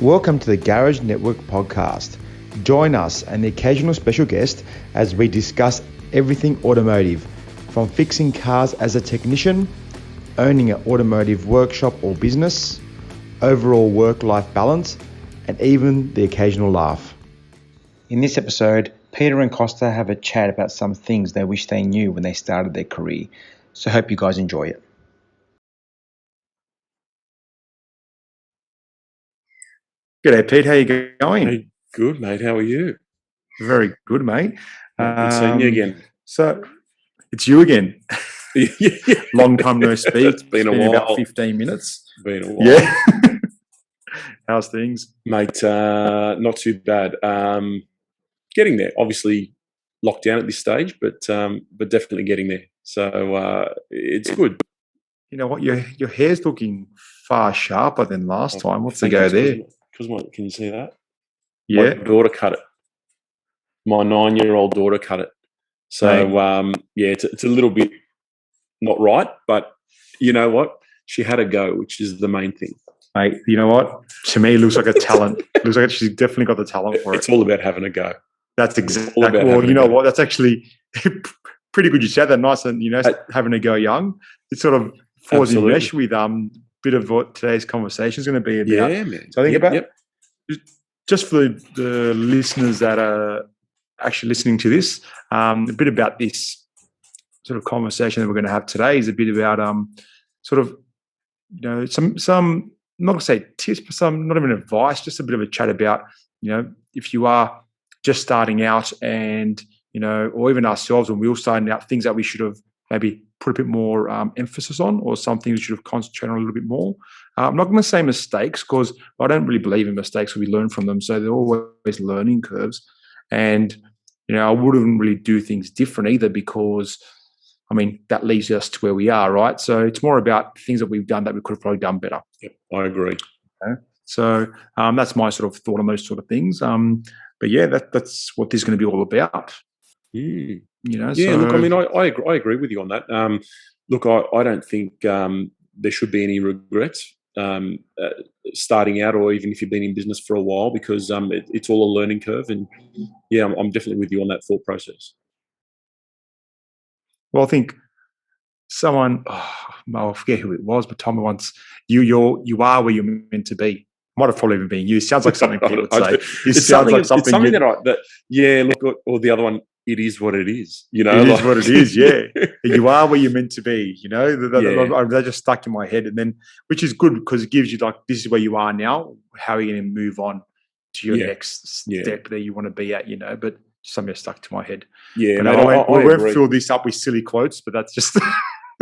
Welcome to the Garage Network podcast. Join us and the occasional special guest as we discuss everything automotive, from fixing cars as a technician, owning an automotive workshop or business, overall work-life balance, and even the occasional laugh. In this episode, Peter and Kosta have a chat about some things they wish they knew when they started their career. So hope you guys enjoy it. G'day, Pete. How you going? Hey, good, mate. How are you? Very good, mate. Good seeing you again. So it's you again. Yeah. Long time no speak. It's been a while. About 15 minutes. Been a while. Yeah. How's things? Mate, not too bad. Getting there. Obviously locked down at this stage, but definitely getting there. So it's good. You know what? Your hair's looking far sharper than last time. What's the go there? Can you see that? Yeah. My daughter cut it. My 9-year-old daughter cut it. So it's a little bit not right, but you know what? She had a go, which is the main thing. Mate, you know what? To me, it looks like a talent. Looks like she's definitely got the talent for it. It's all about having a go. That's exactly. Well, you know what? That's actually pretty good. You said that nice, and having a go young. It sort of falls in mesh with bit of what today's conversation is going to be about. Yeah, man. So I think just for the listeners that are actually listening to this, a bit about this sort of conversation that we're going to have today is a bit about some I'm not going to say tips, but some not even advice, just a bit of a chat about if you are just starting out and or even ourselves when we were starting out, things that we should have maybe put a bit more emphasis on, or something we should have concentrated on a little bit more. I'm not going to say mistakes because I don't really believe in mistakes. We learn from them, so they're always learning curves. And I wouldn't really do things different either because, that leads us to where we are, right? So it's more about things that we've done that we could have probably done better. Yep, I agree. Okay? So that's my sort of thought on those sort of things. But yeah, that's what this is going to be all about. Look, I agree with you on that. Look, I don't think there should be any regrets starting out, or even if you've been in business for a while, because it's all a learning curve. And yeah, I'm definitely with you on that thought process. Well, I think someone, I forget who it was, but told me once, you are where you're meant to be. Might have probably even been you. Sounds like something people would say. It's something or the other one, it is what it is. It is what it is, yeah. You are where you're meant to be, That just stuck in my head. And then, which is good because it gives you this is where you are now. How are you going to move on to your next step that you want to be at, But something stuck to my head. Yeah, but I won't fill this up with silly quotes, but that's just...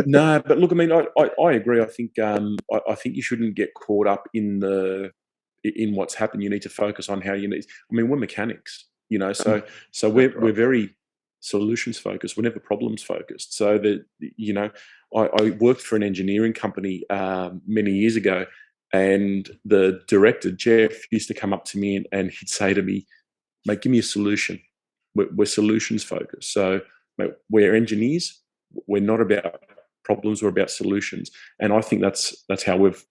No, but look, I agree. I think I think you shouldn't get caught up in what's happened. You need to focus on how you need. We're mechanics, so we're very solutions focused. We're never problems focused. So that I worked for an engineering company many years ago, and the director Jeff used to come up to me and he'd say to me, "Mate, give me a solution. We're solutions focused. So mate, we're engineers. We're not about problems, we're about solutions." And I think that's how we've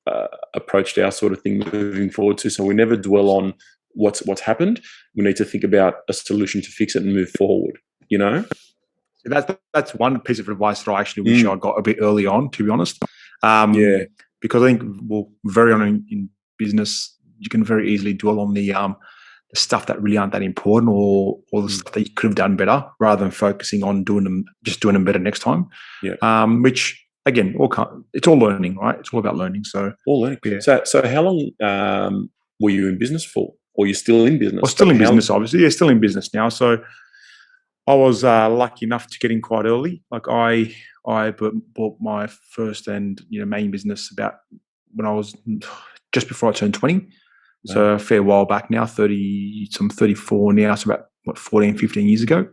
approached our sort of thing moving forward too. So we never dwell on what's happened. We need to think about a solution to fix it and move forward. That's one piece of advice that I actually wish I got a bit early on, to be honest. Because I think very on in business, you can very easily dwell on the stuff that really aren't that important, or the stuff that you could have done better, rather than focusing on doing them better next time. Yeah. Which again, it's all learning, right? It's all about learning. So all learning. Yeah. So how long were you in business for, or you're still in business? Well, still in business, obviously. Yeah, still in business now. So I was lucky enough to get in quite early. Like I bought my first and main business about when I was just before I turned 20. So a fair while back now, 34 now, so about 14, 15 years ago,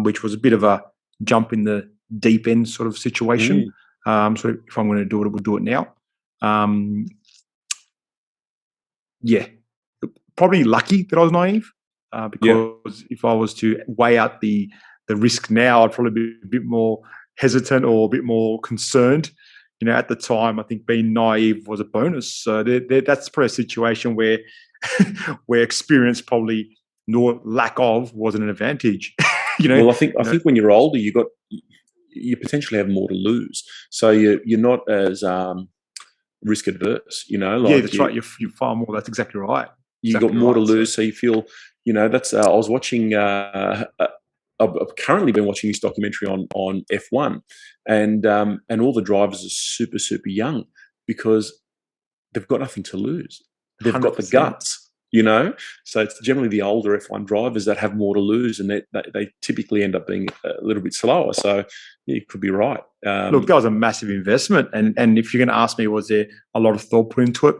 which was a bit of a jump in the deep end sort of situation. So if I'm going to do it, we'll do it now. Probably lucky that I was naive, because if I was to weigh out the risk now, I'd probably be a bit more hesitant or a bit more concerned at the time, I think being naive was a bonus. So that's probably a situation where where experience probably nor lack of wasn't an advantage. Well, I You know, think when you're older, you potentially have more to lose, so you're not as risk adverse. yeah, Like that's right. You're far more. That's exactly right. you got Exactly more to right. So lose, so you feel, that's. I was watching. I've currently been watching this documentary on F1, and all the drivers are super super young because they've got nothing to lose. They've got the 100%. guts, So it's generally the older F1 drivers that have more to lose, and they typically end up being a little bit slower. So yeah, you could be right. Look, that was a massive investment, and if you're going to ask me, was there a lot of thought put into it?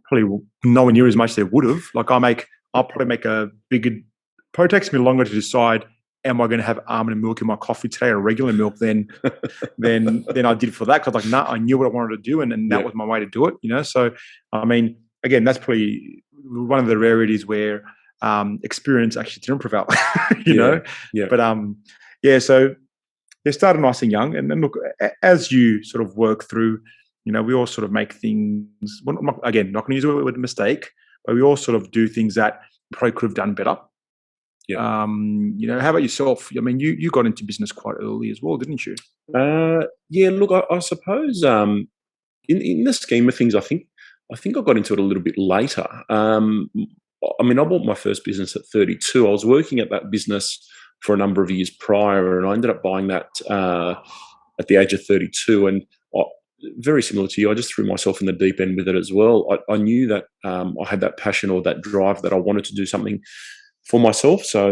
Probably nowhere near as much as they would have. Like I'll probably make a bigger. Probably takes me longer to decide. Am I going to have almond milk in my coffee today or regular milk than I did for that? Because I knew what I wanted to do, and that Yeah, was my way to do it. So I mean, again, that's probably one of the rarities where experience actually didn't prevail. you yeah, know, yeah, but yeah. So they started nice and young, and then look, as you sort of work through, we all sort of make things. Well, again, not going to use the word mistake, but we all sort of do things that probably could have done better. yeah. How about yourself? I mean, you got into business quite early as well, didn't you? Yeah. Look, I suppose in the scheme of things, I think I got into it a little bit later. I mean, I bought my first business at 32. I was working at that business for a number of years prior, and I ended up buying that at the age of 32. And I, very similar to you, I just threw myself in the deep end with it as well. I knew that I had that passion or that drive that I wanted to do something for myself. So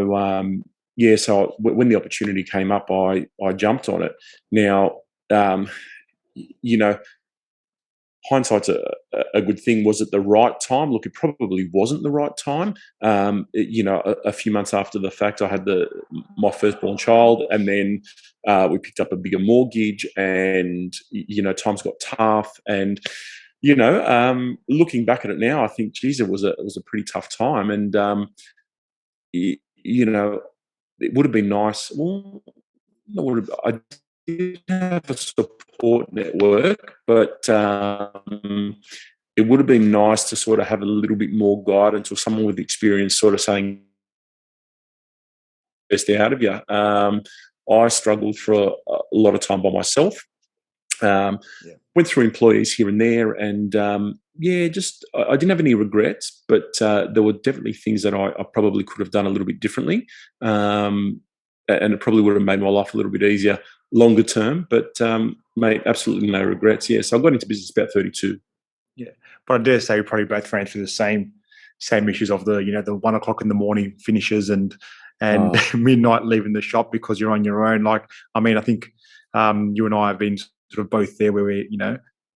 yeah, so when the opportunity came up, I jumped on it. Now, um, you know, hindsight's a good thing. Was it the right time? Look, it probably wasn't the right time. A few months after the fact, I had my firstborn child, and then we picked up a bigger mortgage, and times got tough. And looking back at it now, I think, geez, it was a pretty tough time, and you know, it would have been nice. Well, I did have a support network, but it would have been nice to sort of have a little bit more guidance or someone with experience sort of saying best out of you. I struggled for a lot of time by myself. Um, Yeah. Went through employees here and there, and yeah, just I didn't have any regrets, but there were definitely things that I probably could have done a little bit differently, and it probably would have made my life a little bit easier longer term. But mate, absolutely no regrets. Yeah, so I got into business about 32. Yeah, but I dare say we probably both ran through the same issues of the 1 o'clock in the morning finishes and Oh, midnight leaving the shop because you're on your own. Like, I mean, I think you and I have been sort of both there where we,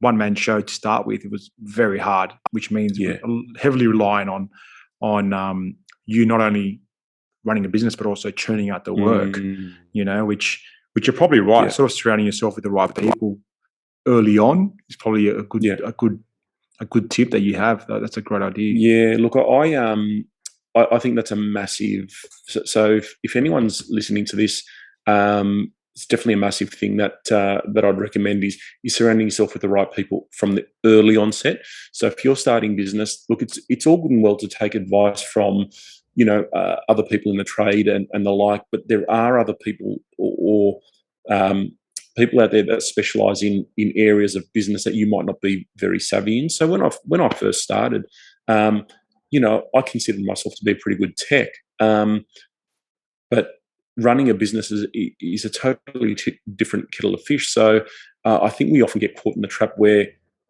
one man show to start with. It was very hard, which means yeah. heavily relying on you not only running a business but also churning out the work. Mm, Which you're probably right. yeah, Sort of surrounding yourself with the right people early on is probably yeah. a good tip that you have. That's a great idea. Yeah, look, I think that's a massive. So if anyone's listening to this, it's definitely a massive thing that I'd recommend is surrounding yourself with the right people from the early onset. So if you're starting business, look, it's all good and well to take advice from other people in the trade and the like, but there are other people or people out there that specialize in areas of business that you might not be very savvy in. So when I first started, um, I considered myself to be a pretty good tech, but running a business is a totally different kettle of fish. So I think we often get caught in the trap where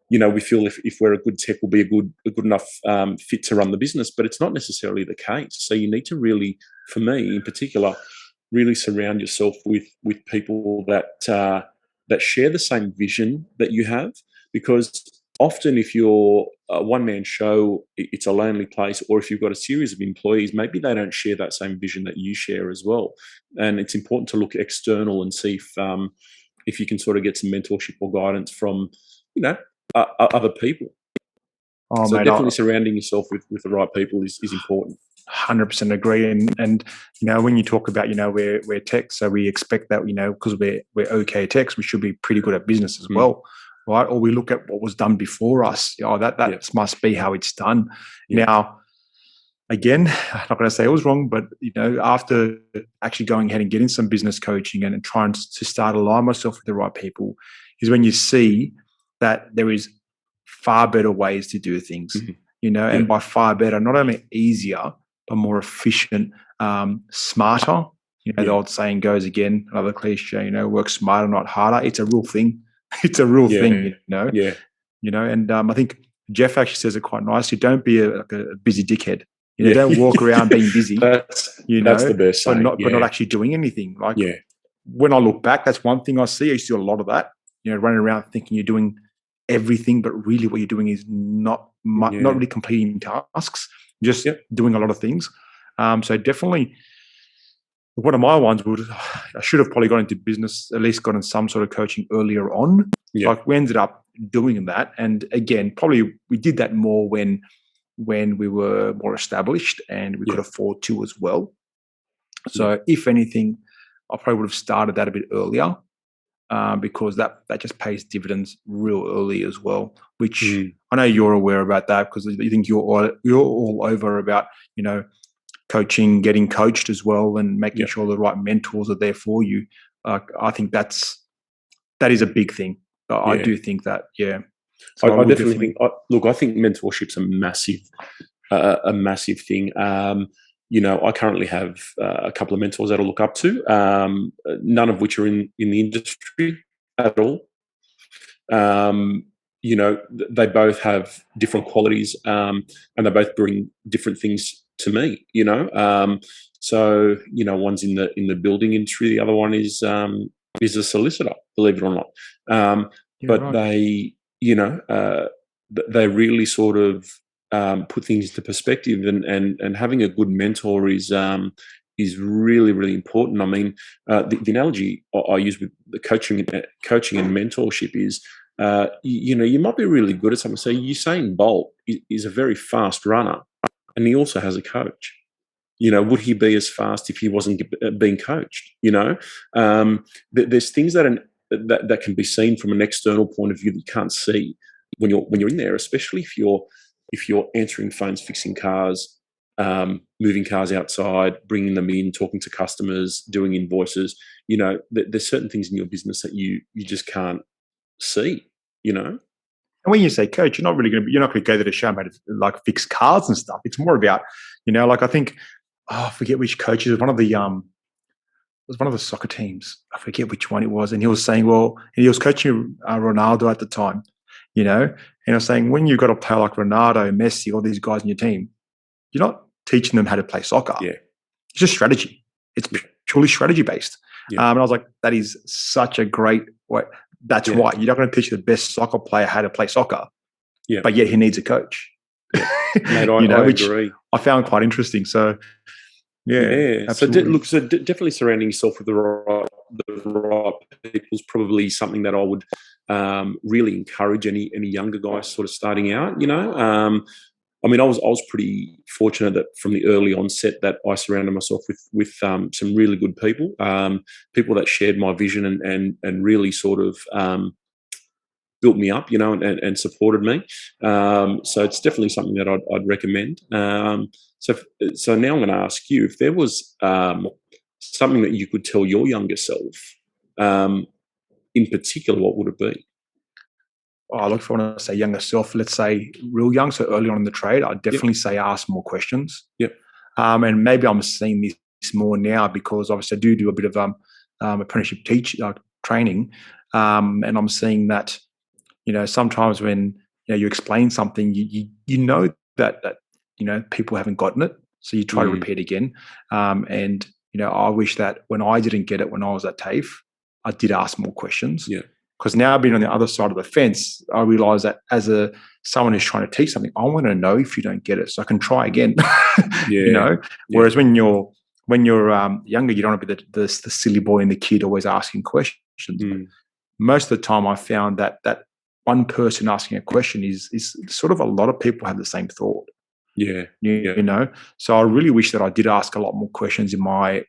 we feel if we're a good tech, we'll be a good enough fit to run the business, but it's not necessarily the case. So you need to really, for me in particular, really surround yourself with people that share the same vision that you have, because often if you're a one-man show, it's a lonely place, or if you've got a series of employees, maybe they don't share that same vision that you share as well. And it's important to look external and see if you can sort of get some mentorship or guidance from other people. Oh, So mate, definitely surrounding yourself with the right people is important. 100% agree. And when you talk about, we're tech, so we expect that, because we're okay techs, we should be pretty good at business as well, right? Or we look at what was done before us. That must be how it's done. Yeah. Now, again, I'm not going to say it was wrong, but after actually going ahead and getting some business coaching and trying to start align myself with the right people, is when you see that there is far better ways to do things. And by far better, not only easier, but more efficient, smarter. The old saying goes again, another cliche, work smarter, not harder. It's a real thing. It's a real thing, and I think Jeff actually says it quite nicely. Don't be a busy dickhead. Don't walk around being busy. That's the best saying. But not actually doing anything. When I look back, that's one thing I see. I used to do a lot of that. Running around thinking you're doing everything, but really what you're doing is not really completing tasks, just doing a lot of things. So definitely, one of my ones I should have probably got into business, at least gotten some sort of coaching earlier on. We ended up doing that, and again, probably we did that more when we were more established and we could afford to as well. So if anything, I probably would have started that a bit earlier. Because that just pays dividends real early as well, which I know you're aware about that, because you think you're all over about, coaching, getting coached as well, and making sure the right mentors are there for you. I think that is a big thing. I do think that, So I definitely think. I think mentorship's a massive thing. I currently have a couple of mentors that I look up to, none of which are in the industry at all. They both have different qualities, and they both bring different things to me. So one's in the building industry, the other one is a solicitor, believe it or not. But right. They really sort of put things into perspective, and having a good mentor is really, really important. I mean, the analogy I use with the coaching and mentorship is, you might be really good at something. So Usain Bolt is a very fast runner, and he also has a coach. Would he be as fast if he wasn't being coached? There's things that can be seen from an external point of view that you can't see when you're in there, especially if you're answering phones, fixing cars, moving cars outside, bringing them in, talking to customers, doing invoices. There's certain things in your business that you just can't see. And when you say coach, you're not going to go there to show them how to fix cars and stuff. It's more about, I think, I forget which coach it was. One of the soccer teams. I forget which one it was, and he was saying, and he was coaching Ronaldo at the time. And I was saying, when you've got a player like Ronaldo, Messi, all these guys in your team, you're not teaching them how to play soccer. Yeah. It's just strategy. It's purely strategy based. Yeah. And I was like, that is such a great way. That's why you're not going to teach the best soccer player how to play soccer, but yet he needs a coach. Mate, I which agree. I found quite interesting. So, absolutely. So definitely surrounding yourself with the right people is probably something that I would really encourage any younger guys sort of starting out. I mean, I was pretty fortunate that from the early onset that I surrounded myself with some really good people, people that shared my vision and really sort of built me up, and supported me. So it's definitely something that I'd recommend. So now I'm going to ask you, if there was something that you could tell your younger self, in particular, what would it be? Look, if I want to say younger self, let's say real young, so early on in the trade, I'd definitely say ask more questions. Yep. And maybe I'm seeing this more now because obviously I do a bit of apprenticeship training, and I'm seeing that sometimes when you explain something, you know that people haven't gotten it, so you try to repeat again. And I wish that when I didn't get it when I was at TAFE, I did ask more questions. Yeah. Because now being on the other side of the fence, I realize that as someone who's trying to teach something, I want to know if you don't get it so I can try again. Whereas when you're younger, you don't want to be the silly boy and the kid always asking questions. Most of the time, I found that one person asking a question is sort of a lot of people have the same thought. Yeah. You, Yeah. you know, so I really wish that I did ask a lot more questions in my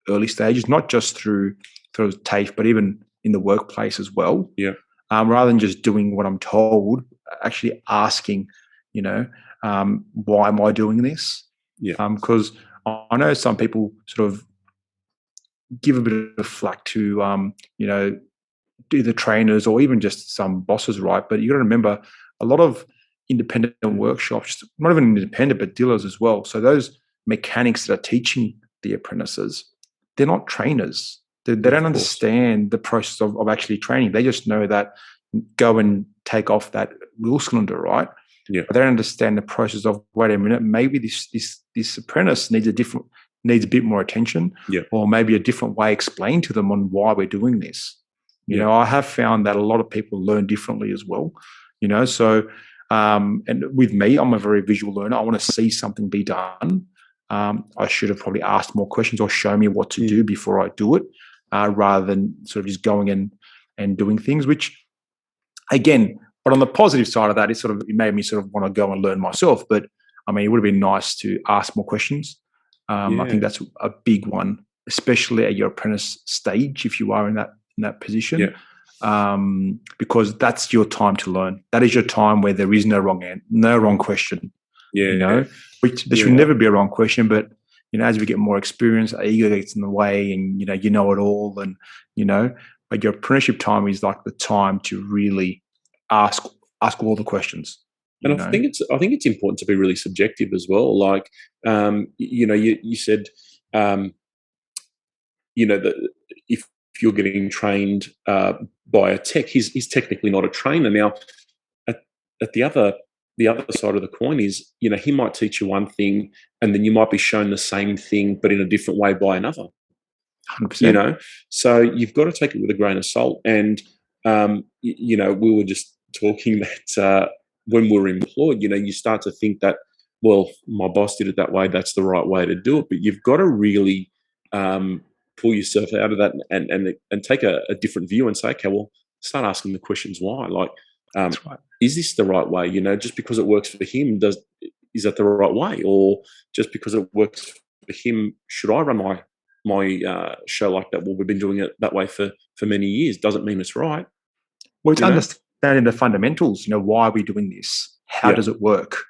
early stages, not just through TAFE, but even in the workplace as well. Yeah. Rather than just doing what I'm told, actually asking, you know, why am I doing this? Yeah. Because I know some people sort of give a bit of flack to, either trainers or even just some bosses, right? But you got to remember a lot of independent workshops, not even independent, but dealers as well. So those mechanics that are teaching the apprentices, they're not trainers. They Of don't course. understand the process of actually training. They just know that go and take off that wheel cylinder, right? Yeah. But they don't understand the process of, wait a minute, maybe this apprentice needs a bit more attention, Yeah. or maybe a different way explained to them on why we're doing this. Yeah. I have found that a lot of people learn differently as well. So and with me, I'm a very visual learner. I want to see something be done. I should have probably asked more questions or show me what to do before I do it, rather than sort of just going in and doing things, which again, but on the positive side of that, it made me sort of want to go and learn myself. But I mean, it would have been nice to ask more questions. I Yeah. think that's a big one, especially at your apprentice stage, if you are in that position, Yeah. because that's your time to learn. That is your time where there is no wrong question. Yeah. Which there should Yeah. never be a wrong question, but as we get more experience, our ego gets in the way, and you know it all, and but your apprenticeship time is like the time to really ask all the questions. And I think it's important to be really subjective as well. Like, you said, um, that if you're getting trained by a tech, he's technically not a trainer. Now, at, at the other side of the coin is, he might teach you one thing, and then you might be shown the same thing, but in a different way by another. 100%. you know so you've got to take it with a grain of salt. And we were just talking that when we're employed, you start to think that, well, my boss did it that way, that's the right way to do it. But you've got to really pull yourself out of that, and take a different view and say, okay, well, start asking the questions why. Like, That's right. is this the right way? Just because it works for him, is that the right way? Or just because it works for him, should I run my show like that? Well, we've been doing it that way for many years. Doesn't mean it's right. Well, it's You know? understanding the fundamentals. Why are we doing this? How Yeah. does it work?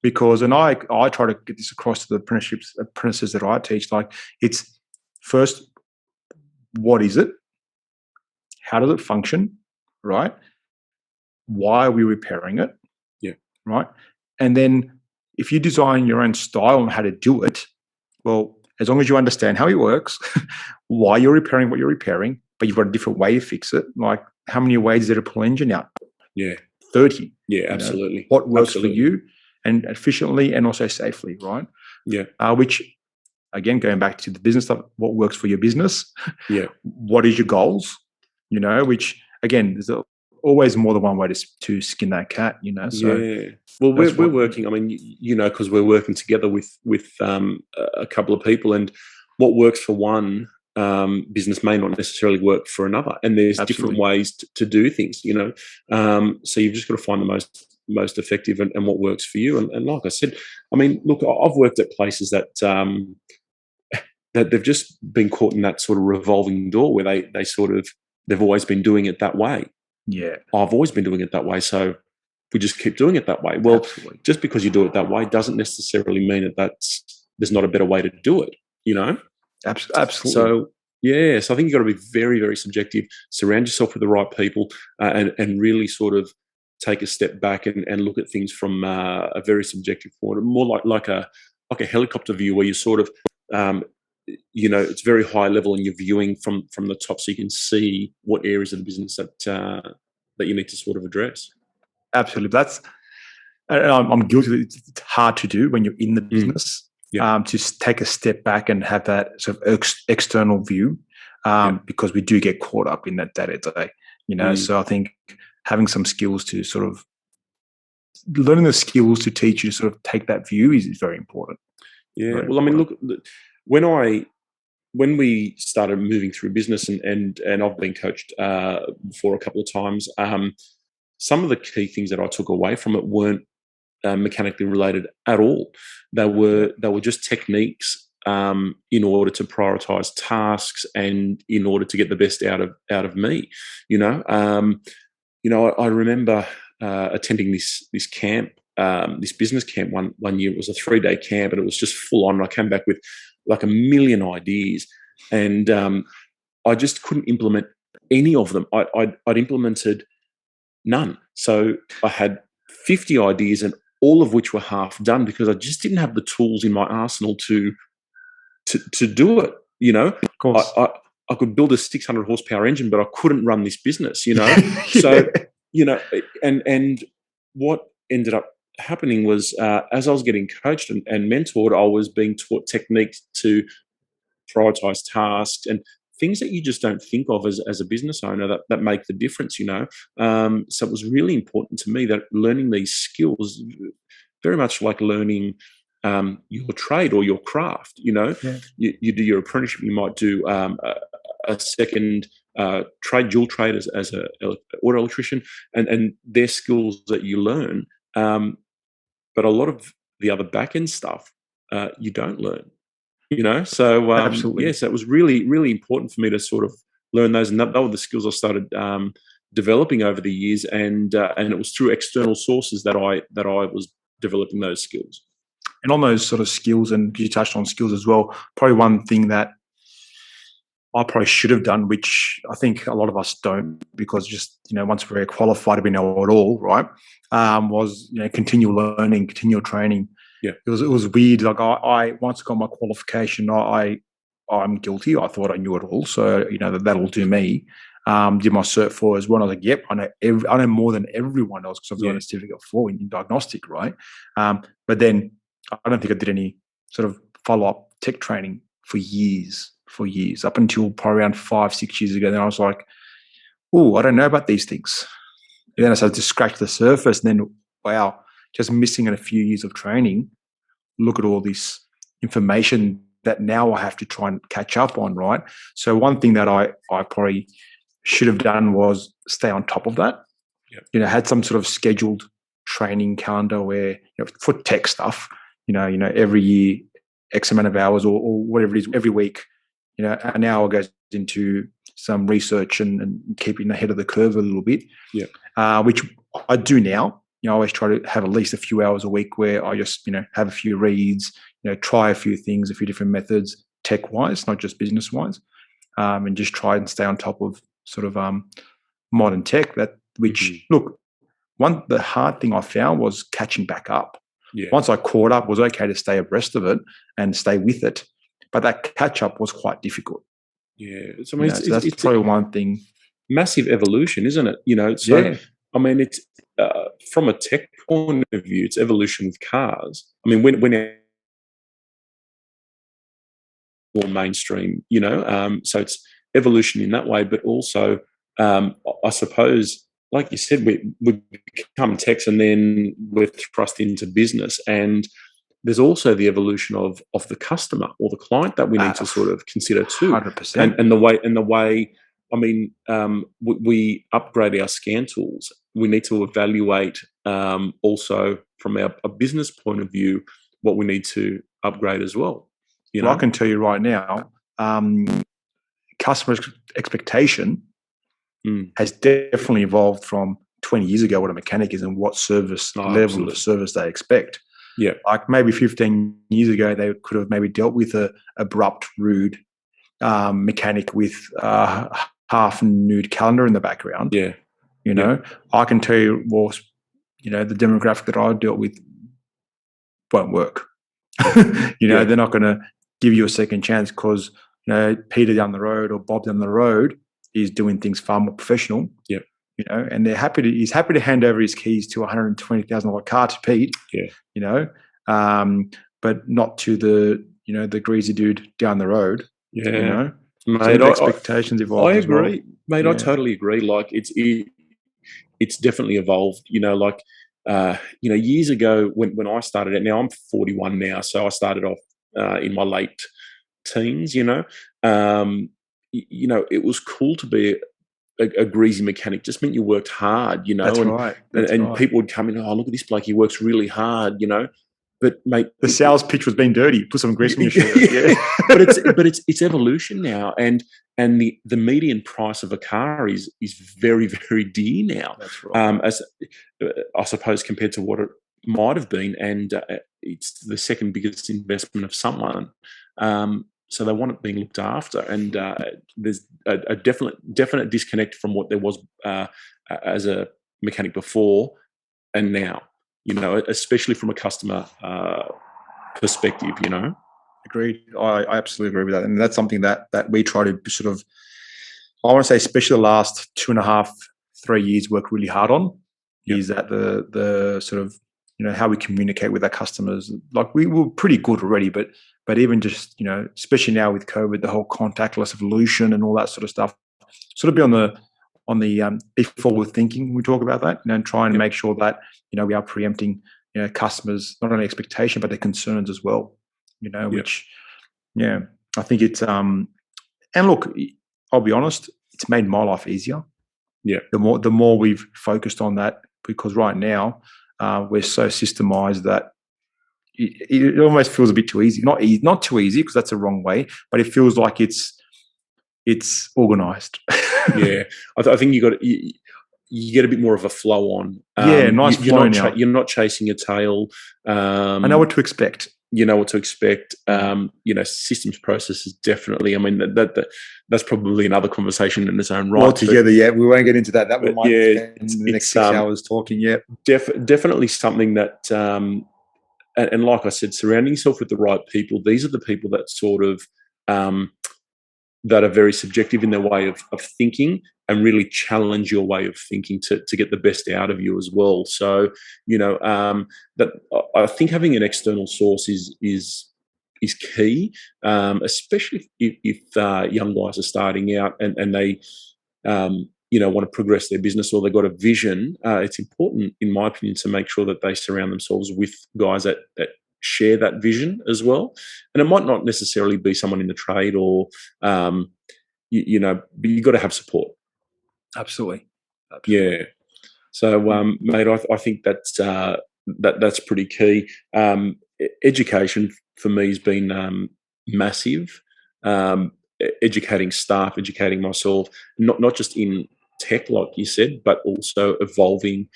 Because, and I try to get this across to the apprentices that I teach. Like, it's first, what is it? How does it function? Right? Why are we repairing it? Yeah. Right? And then, if you design your own style on how to do it, well, as long as you understand how it works, why you're repairing what you're repairing, but you've got a different way to fix it. Like, how many ways is there to pull an engine out? Yeah. 30. Yeah. Absolutely. What works for Absolutely. you, and efficiently, and also safely, right? Yeah. Which, again, going back to the business stuff, what works for your business? Yeah. What is your goals? Which, again, there's always more than one way to skin that cat. So Yeah. Well, that's we're what. working. I mean, because we're working together with a couple of people, and what works for one business may not necessarily work for another, and there's different Absolutely. ways to do things. So you've just got to find the most effective, and what works for you. And like I said, I mean, look, I've worked at places that they've just been caught in that sort of revolving door where they've always been doing it that way. Yeah. I've always been doing it that way, so we just keep doing it that way. Well, Absolutely. just because you do it that way doesn't necessarily mean there's not a better way to do it. Absolutely. So yeah, so I think you've got to be very, very subjective. Surround yourself with the right people, and really sort of take a step back and look at things from a very subjective point, more like a helicopter view, where you sort of it's very high level, and you're viewing from the top, so you can see what areas of the business that you need to sort of address. Absolutely. And I'm guilty of it. It's hard to do when you're in the business. Yeah. To take a step back and have that sort of external view, because we do get caught up in that day to day. So I think having some skills to sort of learning the skills to teach you to sort of take that view is very important. Yeah. Very Well, I mean, important. look, when we started moving through business, and I've been coached before a couple of times, some of the key things that I took away from it weren't mechanically related at all. They were just techniques in order to prioritize tasks and in order to get the best out of me. I remember attending this camp, this business camp one year. It was a 3-day camp, and it was just full on. I came back with like a million ideas, and I just couldn't implement any of them. I'd implemented none. So I had 50 ideas, and all of which were half done because I just didn't have the tools in my arsenal to do it. Of course. I could build a 600 horsepower engine, but I couldn't run this business. Yeah. So and what ended up happening was as I was getting coached and mentored, I was being taught techniques to prioritize tasks and things that you just don't think of as a business owner that make the difference. So it was really important to me that learning these skills, very much like learning your trade or your craft. Yeah. You do your apprenticeship, you might do a second dual trade as a auto electrician, and they're skills that you learn. But a lot of the other back end stuff you don't learn. So Absolutely. so it was really, really important for me to sort of learn those, and that were the skills I started developing over the years, and it was through external sources that I was developing those skills. And on those sort of skills, and you touched on skills as well, probably one thing that I probably should have done, which I think a lot of us don't, because just, once we're qualified, we know it all, right? Was, continual learning, continual training. Yeah. It was weird. Like I once got my qualification, I'm guilty. I thought I knew it all. So, that'll do me. Did my Cert 4 as well. I was like, yep, I know more than everyone else because I've done a certificate 4 in diagnostic, right? But then I don't think I did any sort of follow-up tech training for years, up until probably around 5-6 years ago. Then I was like, oh, I don't know about these things. And then I started to scratch the surface, and then, wow, just missing a few years of training. Look at all this information that now I have to try and catch up on, right? So one thing that I probably should have done was stay on top of that. Yep. Had some sort of scheduled training calendar where, for tech stuff, every year, X amount of hours or whatever it is, every week, an hour goes into some research and keeping ahead of the curve a little bit. Yeah. Which I do now. I always try to have at least a few hours a week where I just, have a few reads, try a few things, a few different methods, tech-wise, not just business-wise, and just try and stay on top of sort of modern tech. Look, the hard thing I found was catching back up. Yeah. Once I caught up, it was okay to stay abreast of it and stay with it, but that catch-up was quite difficult. Yeah. So that's probably one thing. Massive evolution, isn't it? I mean, it's from a tech point of view, it's evolution with cars. I mean, when more mainstream, so it's evolution in that way, but also, I suppose, like you said, we become techs and then we're thrust into business, and there's also the evolution of the customer or the client that we need to sort of consider too. 100%. And the way. I mean, we upgrade our scan tools. We need to evaluate also from a business point of view what we need to upgrade as well. Well, I can tell you right now, customer expectation has definitely evolved from 20 years ago what a mechanic is and what service level absolutely. of service they expect. Yeah. Like maybe 15 years ago, they could have maybe dealt with a abrupt, rude mechanic with half nude calendar in the background. Yeah. I can tell you, well, the demographic that I dealt with won't work. They're not going to give you a second chance because, Peter down the road or Bob down the road is doing things far more professional. Yeah. And he's happy to hand over his keys to a $120,000 car to Pete. Yeah. But not to the greasy dude down the road. Yeah. Mate, so expectations evolve. I agree, mate. Yeah. I totally agree. Like it's definitely evolved. Years ago when I started it. Now I'm 41 now, so I started off in my late teens. It was cool to be a greasy mechanic just meant you worked hard, That's right. That's and right. people would come in, oh, look at this bloke, he works really hard, But mate, The sales pitch was being dirty. Put some grease on your shirt. Yeah. but it's evolution now, and the median price of a car is very, very dear now. That's right. As I suppose compared to what it might have been, and it's the second biggest investment of someone. So they want it being looked after, and there's a definite disconnect from what there was as a mechanic before and now. Especially from a customer perspective. Agreed. I absolutely agree with that, and that's something that we try to sort of, I want to say, especially the last 2.5, 3 years, work really hard on. Yep. Is that the sort of how we communicate with our customers. Like, we were pretty good already, but even just especially now with COVID, the whole contactless evolution and all that sort of stuff, sort of be on the forward thinking. We talk about that, and try and make sure that we are preempting customers, not only expectation but their concerns as well. Which I think it's and look, I'll be honest, it's made my life easier. Yeah. The more we've focused on that, because right now we're so systemized that it almost feels a bit too easy. Not too easy, because that's the wrong way, but it feels like it's organized. Yeah, I think you get a bit more of a flow on. Nice flow now. You're not chasing your tail. I know what to expect. You know what to expect. Systems processes, definitely. I mean, that's probably another conversation in its own right. Altogether, we won't get into that. That we might spend the next 6 hours talking. Yeah, definitely something that, and like I said, surrounding yourself with the right people. These are the people that sort of that are very subjective in their way of thinking, and really challenge your way of thinking to get the best out of you as well. So, that I think having an external source is key, especially if young guys are starting out and they, want to progress their business, or they've got a vision. It's important, in my opinion, to make sure that they surround themselves with guys that share that vision as well. And it might not necessarily be someone in the trade, or but you've got to have support. Absolutely. Yeah. So, mate, I think that's pretty key. Education for me has been massive. Educating staff, educating myself, not just in tech, like you said, but also evolving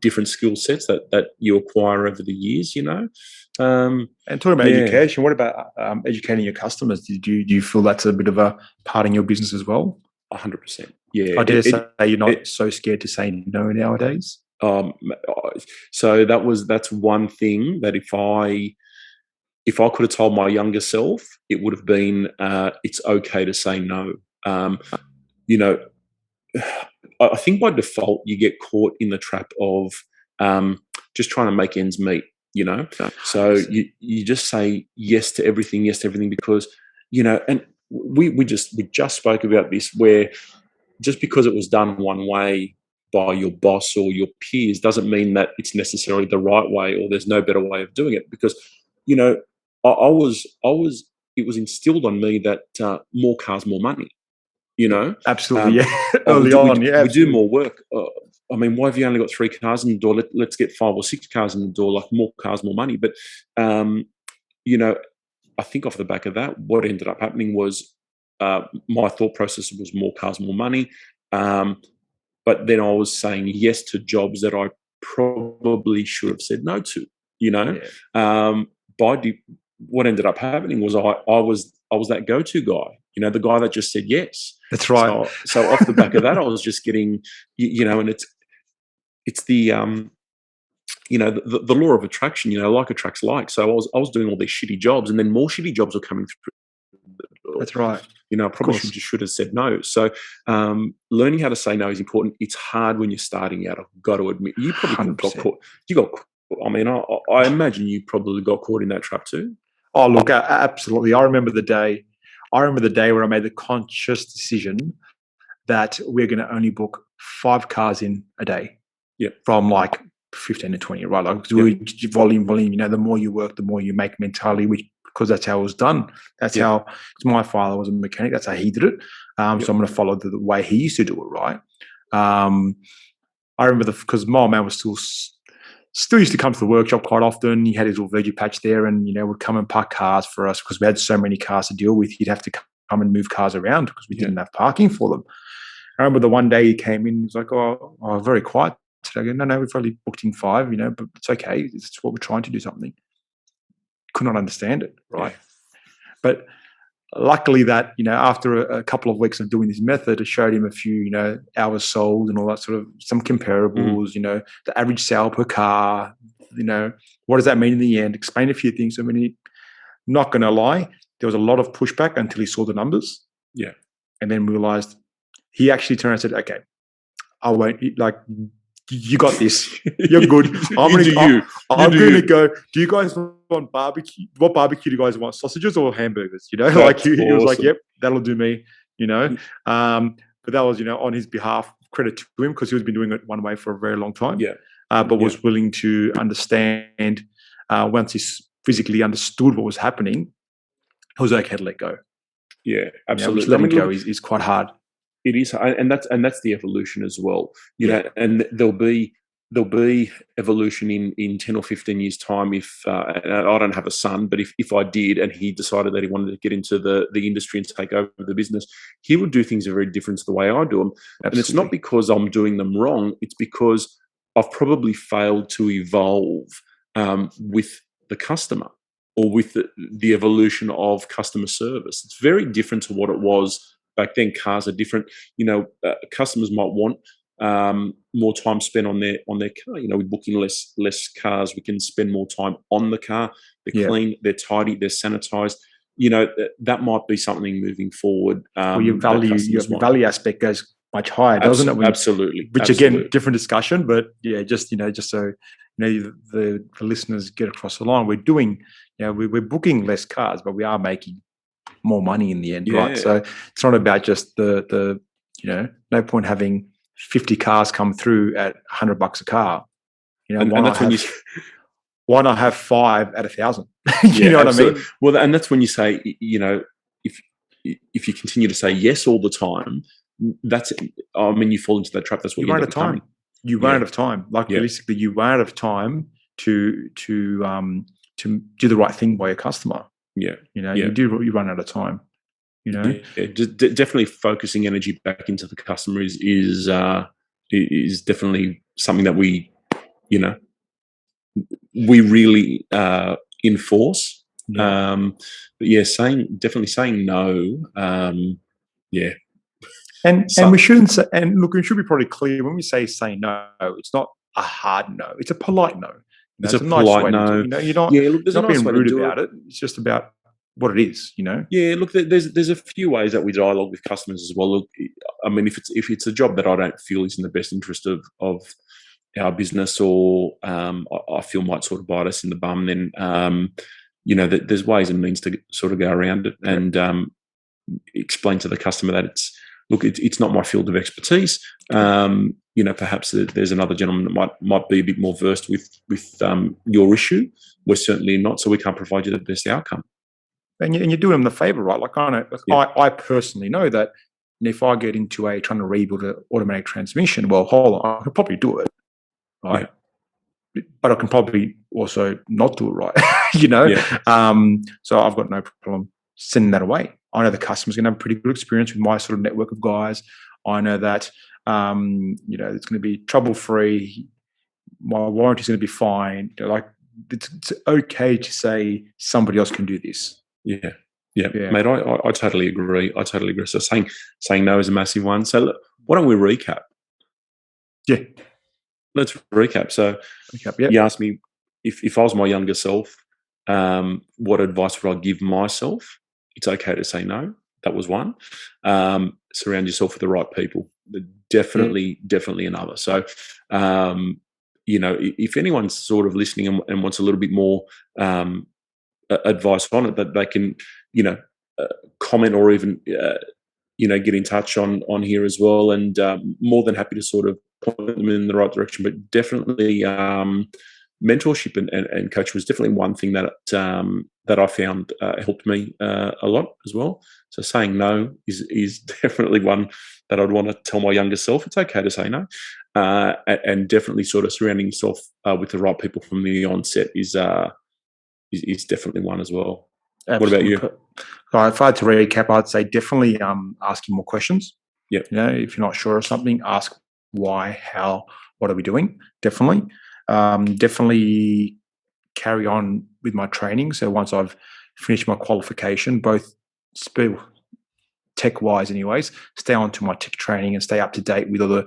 different skill sets that you acquire over the years. And talking about education, what about educating your customers? Do you feel that's a bit of a part in your business as well? 100%. Yeah. I dare say you're not so scared to say no nowadays. So that's one thing that if I could have told my younger self, it would have been it's okay to say no. I think by default you get caught in the trap of just trying to make ends meet. So you just say yes to everything, because and we just spoke about this, where just because it was done one way by your boss or your peers doesn't mean that it's necessarily the right way, or there's no better way of doing it. Because it was instilled on me that more cars, more money. Absolutely. Early on, we do more work. I mean, why have you only got 3 cars in the door? Let's get 5 or 6 cars in the door. Like, more cars, more money. But I think off the back of that, what ended up happening was my thought process was more cars, more money. But then I was saying yes to jobs that I probably should have said no to. What ended up happening was I was that go-to guy. The guy that just said yes. That's right. So off the back of that, I was just getting, and it's the the law of attraction. Like attracts like. So I was doing all these shitty jobs, and then more shitty jobs were coming through. That's right. I probably should have said no. So learning how to say no is important. It's hard when you're starting out. I've got to admit, you probably got caught. I mean, I imagine you probably got caught in that trap too. Oh, look, absolutely. I remember the day where I made the conscious decision that we're going to only book 5 cars in a day. Yeah. From like 15 to 20, right? Like volume. The more you work, the more you make mentality, which because that's how it was done. That's Yeah. how, because my father was a mechanic, that's how he did it. So I'm going to follow the way he used to do it, right? I remember because my man was still used to come to the workshop quite often. He had his little veggie patch there, and would come and park cars for us because we had so many cars to deal with. He'd have to come and move cars around because we didn't have parking for them. I remember the one day he came in, he was like, "Oh, very quiet today." I go, "No, we've only booked in 5, but it's okay. It's what we're trying to do something." Could not understand it, right? But luckily that, after a couple of weeks of doing this method, it showed him a few, hours sold and all that sort of, some comparables, the average sale per car, what does that mean in the end? Explain a few things. I mean, not going to lie, there was a lot of pushback until he saw the numbers. Yeah. And then realized, he actually turned and said, "Okay, I won't, you got this. You're good. I'm going to go. Do you guys want barbecue? What barbecue do you guys want? Sausages or hamburgers?" He was like, "Yep, that'll do me." But that was, on his behalf. Credit to him because he was been doing it one way for a very long time. Yeah. But was willing to understand once he physically understood what was happening. It was okay to let go. Yeah, absolutely. Which letting go is quite hard. It is, and that's the evolution as well. You know, and there'll be evolution in 10 or 15 years' time. If I don't have a son, but if I did, and he decided that he wanted to get into the industry and take over the business, he would do things very different to the way I do them. Absolutely. And it's not because I'm doing them wrong; it's because I've probably failed to evolve with the customer or with the evolution of customer service. It's very different to what it was. Back then, cars are different. Customers might want more time spent on their car. We're booking less cars. We can spend more time on the car. They're clean, they're tidy, they're sanitized. That might be something moving forward. Your value aspect goes much higher, doesn't it? Absolutely. Which again, different discussion, but just so the listeners get across the line. We're doing, we're booking less cars, but we are making more money in the end, right? So it's not about just the no point having 50 cars come through at $100 a car. Why not have 5 at 1,000? You know what I mean? Well, and that's when you say, if you continue to say yes all the time, you fall into that trap. That's what you run out of time. You run out of time. Realistically, you run out of time to do the right thing by your customer. You run out of time. Just definitely focusing energy back into the customer is definitely something that we really enforce. But definitely saying no. And we shouldn't say. And look, we should be probably clear when we say no. It's not a hard no. It's a polite no. It's a polite no. You're not being rude about it. It's just about what it is, Yeah, look, there's a few ways that we dialogue with customers as well. Look, I mean, if it's a job that I don't feel is in the best interest of our business, or I feel might sort of bite us in the bum, then there's ways and means to sort of go around it and explain to the customer that it's not my field of expertise. Perhaps there's another gentleman that might be a bit more versed with your issue. We're certainly not, so we can't provide you the best outcome. And you're doing them the favor, right? I personally know that if I get into trying to rebuild an automatic transmission, well, hold on, I could probably do it, right? Yeah. But I can probably also not do it right, So I've got no problem sending that away. I know the customer's going to have a pretty good experience with my sort of network of guys. I know that, it's going to be trouble-free. My warranty's going to be fine. It's okay to say somebody else can do this. Yeah. Mate, I totally agree. So saying no is a massive one. So look, why don't we recap? Yeah. Let's recap. So you asked me if I was my younger self, what advice would I give myself? It's okay to say no. That was one. Surround yourself with the right people. Definitely another. So, if anyone's sort of listening and wants a little bit more advice on it, that they can, comment or even, get in touch on here as well. And more than happy to sort of point them in the right direction. But definitely, mentorship and coaching was definitely one thing that that I found helped me a lot as well. So saying no is definitely one that I'd want to tell my younger self. It's okay to say no, and definitely sort of surrounding yourself with the right people from the onset is definitely one as well. What about Absolutely. you? So if I had to recap, I'd say definitely asking more questions. Yeah, If you're not sure of something, ask why, how, what are we doing? Definitely. Definitely carry on with my training. So once I've finished my qualification, both tech wise, anyways, stay on to my tech training and stay up to date with all the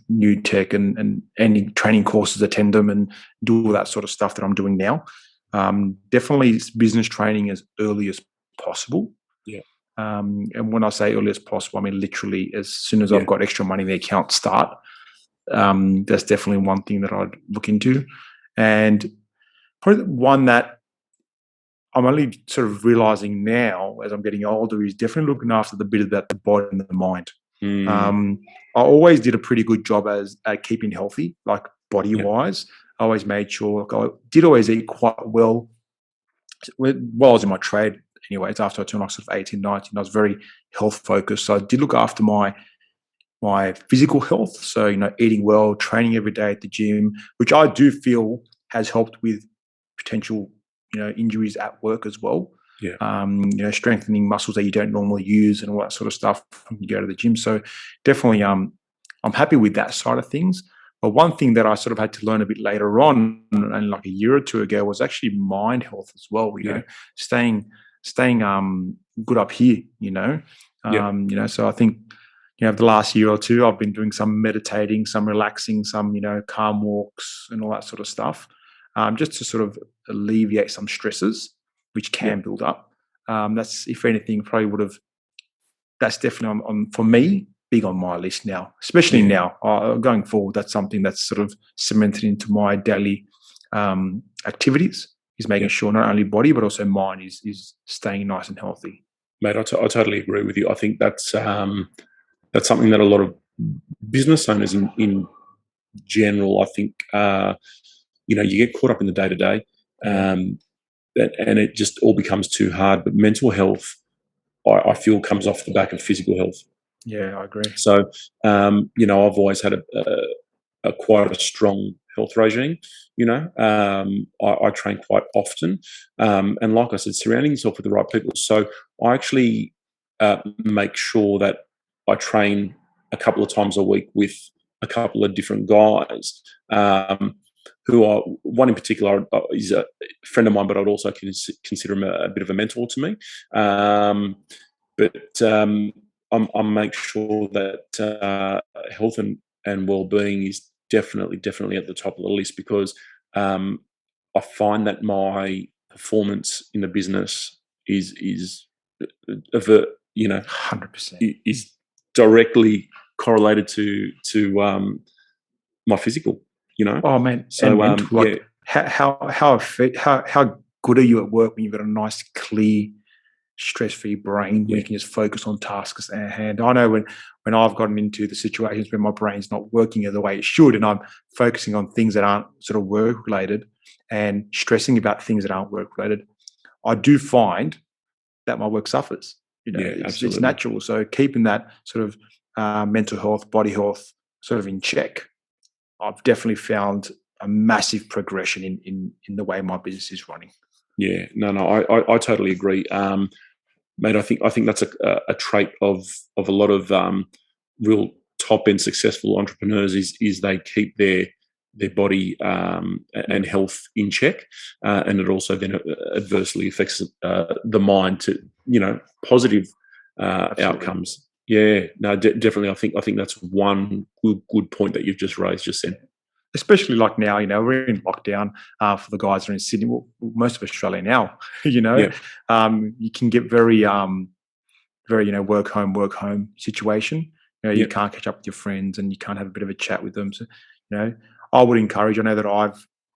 new tech and any training courses, attend them and do all that sort of stuff that I'm doing now. Definitely business training as early as possible. yeah, And when I say early as possible, I mean literally as soon as I've yeah, got extra money in the account, start. That's definitely one thing that I'd look into. And probably one that I'm only sort of realizing now as I'm getting older is definitely looking after the bit about the body and the mind. mm, Um, I always did a pretty good job as at keeping healthy, like body yeah, wise. I always made sure I did always eat quite well while I was in my trade. Anyways, after I turned like sort of 18, 19, I was very health focused. So I did look after my physical health. So, eating well, training every day at the gym, which I do feel has helped with potential, injuries at work as well. yeah, Strengthening muscles that you don't normally use and all that sort of stuff when you go to the gym. So definitely, I'm happy with that side of things. But one thing that I sort of had to learn a bit later on, and like a year or two ago, was actually mind health as well. yeah, Staying good up here. yeah, So I think the last year or two, I've been doing some meditating, some relaxing, some calm walks and all that sort of stuff, just to sort of alleviate some stresses which yeah, can build up. That's, if anything, probably would have. That's definitely on for me big on my list now, especially yeah, now going forward. That's something that's sort of cemented into my daily activities. Is making yeah. sure not only body but also mind is staying nice and healthy. Mate, I totally agree with you. I think that's something that a lot of business owners in general, I think, you get caught up in the day to day, Yeah, and it just all becomes too hard. But mental health, I feel, comes off the back of physical health. yeah, I agree. So, I've always had a quite a strong health regime. I train quite often, and like I said, surrounding yourself with the right people. So I actually make sure that I train a couple of times a week with a couple of different guys. Who are one in particular is a friend of mine, but I'd also consider him a bit of a mentor to me. But I make sure that health and well-being is definitely at the top of the list because um, I find that my performance in the business is of a, 100%. is directly correlated to my physical. Oh man, and So mental. yeah, Like how good are you at work when you've got a nice, clear, stress-free brain where yeah, you can just focus on tasks at hand? I know when I've gotten into the situations where my brain's not working the way it should, and I'm focusing on things that aren't sort of work-related and stressing about things that aren't work-related, I do find that my work suffers. yeah, It's absolutely. natural. So keeping that sort of mental health, body health, sort of in check, I've definitely found a massive progression in the way my business is running. Yeah, no, I totally agree. Mate, I think that's a trait of a lot of real top end successful entrepreneurs is they keep their body Yeah, and health in check, and it also then adversely affects the mind to positive absolutely. outcomes. Yeah, no, definitely. I think that's one good point that you've just raised just then. Especially like now, we're in lockdown for the guys that are in Sydney, well, most of Australia now. Yeah, You can get very work home situation. You yeah, can't catch up with your friends and you can't have a bit of a chat with them. So I would encourage. I know that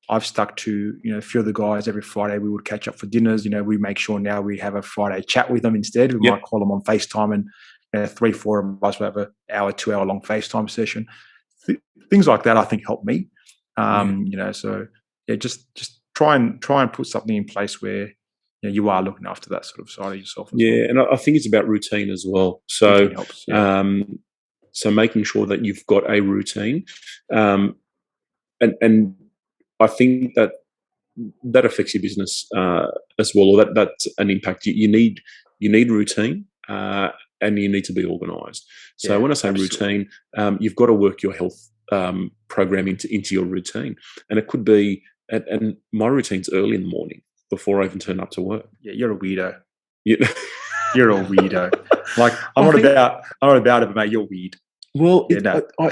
I've stuck to a few of the guys every Friday. We would catch up for dinners. We make sure now we have a Friday chat with them instead. We yeah, might call them on FaceTime and 3-4 of us will have a hour 2 hour long FaceTime session. Things like that I think help me. yeah. So just try and put something in place where you are looking after that sort of side of yourself as well. Yeah, and I think it's about routine as well. So, Routine helps. Yeah. so making sure that you've got a routine, and I think that affects your business as well, or that's an impact. You need routine, and you need to be organised. So Yeah, when I say absolutely. routine, you've got to work your health program into your routine, and it could be. And my routine's early in the morning before I even turn up to work. Yeah, you're a weirdo. You know? You're a weirdo. Like I think. I'm not about it, but mate, you're weird. Well, Yeah, no. I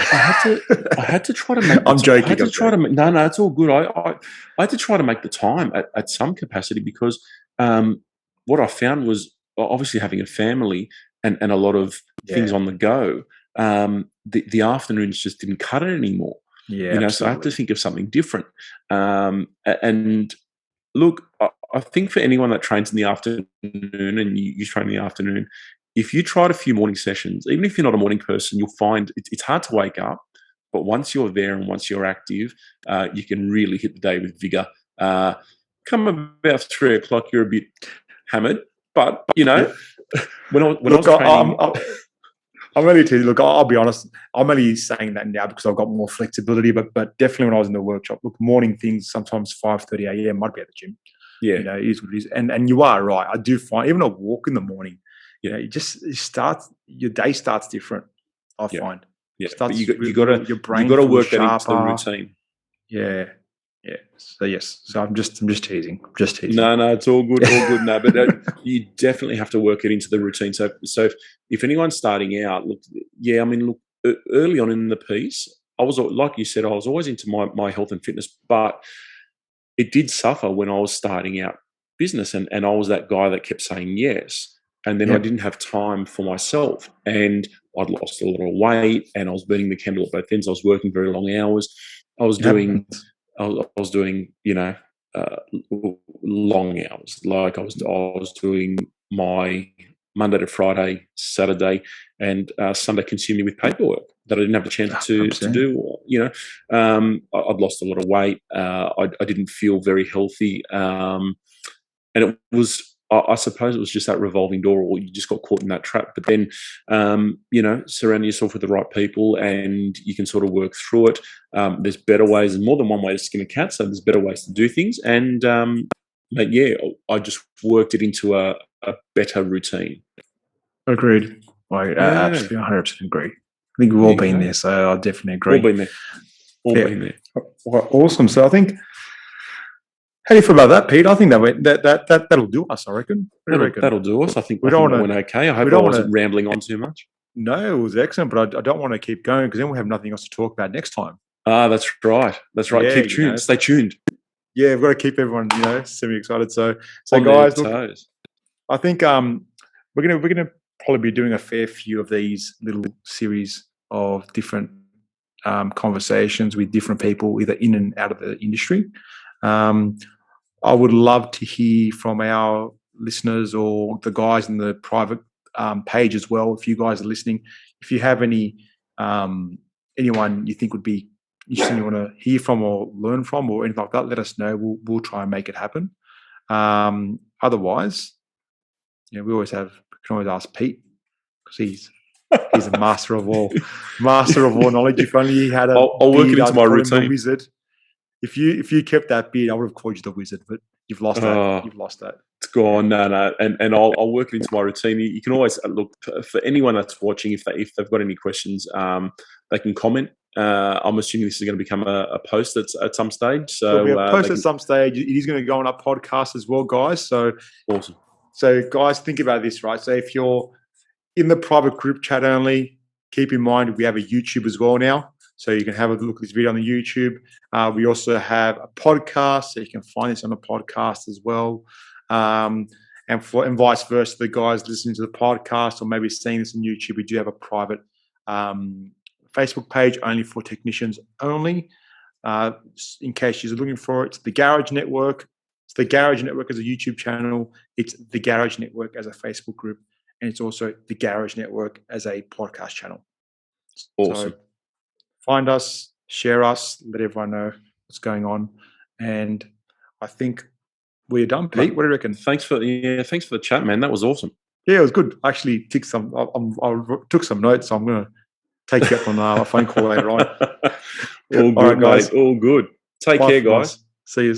had to try to make I'm I had joking. to I'm try to joking. make, no, it's all good. I had to try to make the time at some capacity because what I found was obviously having a family and a lot of things Yeah, on the go. The afternoons just didn't cut it anymore. yeah, You know, so I had to absolutely. think of something different. And look, I think for anyone that trains in the afternoon and you train in the afternoon, if you tried a few morning sessions, even if you're not a morning person, you'll find it's hard to wake up. But once you're there and once you're active, you can really hit the day with vigor. Uh, Come about 3 o'clock, you're a bit hammered. But, Yeah. when I Look, was training, I'm only to look. I'll be honest. I'm only saying that now because I've got more flexibility. But definitely when I was in the workshop, look, morning things sometimes 5:30 a.m. I'd be at the gym. yeah, It is what it is. And you are right. I do find even a walk in the morning, yeah, you starts your day starts different. I yeah, find yeah. But starts your you brain got to feels work that into the sharper. routine. Yeah, yeah. So yes. So I'm just teasing. Just teasing. No, it's all good, all good. No, but you definitely have to work it into the routine. So if anyone's starting out, look, yeah, I mean, look, early on in the piece, I was like you said, I was always into my health and fitness, but it did suffer when I was starting out business, and I was that guy that kept saying yes, and then I Yep. didn't have time for myself, and I'd lost a lot of weight, and I was burning the candle at both ends. I was working very long hours. I was It doing happens. I was doing, uh, long hours. Like I was doing my Monday to Friday, Saturday, and Sunday consuming with paperwork that I didn't have the chance to 100%. do. I'd lost a lot of weight. I didn't feel very healthy, and it was. I suppose it was just that revolving door, or you just got caught in that trap. But then, surround yourself with the right people, and you can sort of work through it. There's better ways, and more than one way to skin a cat. So there's better ways to do things. And but yeah, I just worked it into a better routine. Agreed. I Yeah, absolutely 100% agree. I think we've there all you been go. there, so I definitely All agree. been there. All Yeah. been there. Well, awesome. So I think, how do you feel about that, Pete? I think that'll do us. I reckon. What do you reckon? That'll do us. We I don't think that want went to. okay. I We hope I don't want wasn't to. rambling on too much. No, it was excellent, but I don't want to keep going because then we have nothing else to talk about next time. Ah, that's right. That's right. Yeah, Keep tuned. Stay tuned. yeah, we've got to keep everyone semi excited. So On their guys, look, toes. I think we're gonna probably be doing a fair few of these little series of different conversations with different people, either in and out of the industry. Um, I would love to hear from our listeners or the guys in the private page as well. If you guys are listening, if you have anyone you think would be interesting, you want to hear from or learn from or anything like that, let us know. We'll try and make it happen. Otherwise, we always we can always ask Pete because he's a master of all knowledge. If only he had a I'll work it beard, into I'd my call him the routine. wizard. If you kept that beard, I would have called you the wizard, but you've lost that. Oh, You've lost that. it's gone. No. And I'll work it into my routine. You can always look for anyone that's watching. If they've got any questions, they can comment. I'm assuming this is going to become a post at some stage. It'll be a So post they at can. some stage. It is going to go on our podcast as well, guys. Awesome. So guys, think about this, right? So if you're in the private group chat only, keep in mind we have a YouTube as well now. So you can have a look at this video on the YouTube. We also have a podcast, so you can find this on a podcast as well. And vice versa, the guys listening to the podcast or maybe seeing this on YouTube, we do have a private Facebook page only for technicians only. In case you're looking for it, it's the Garage Network. It's the Garage Network as a YouTube channel. It's the Garage Network as a Facebook group. And it's also the Garage Network as a podcast channel. So Awesome. find us, share us, let everyone know what's going on. And I think we're done, Mate, Pete. What do you reckon? thanks for the chat, man. That was awesome. Yeah, it was good. I actually took some notes, so I'm going to take you up on a phone call later on. All good, All right, guys. mate. All good. Take Bye care, from guys. us. See you.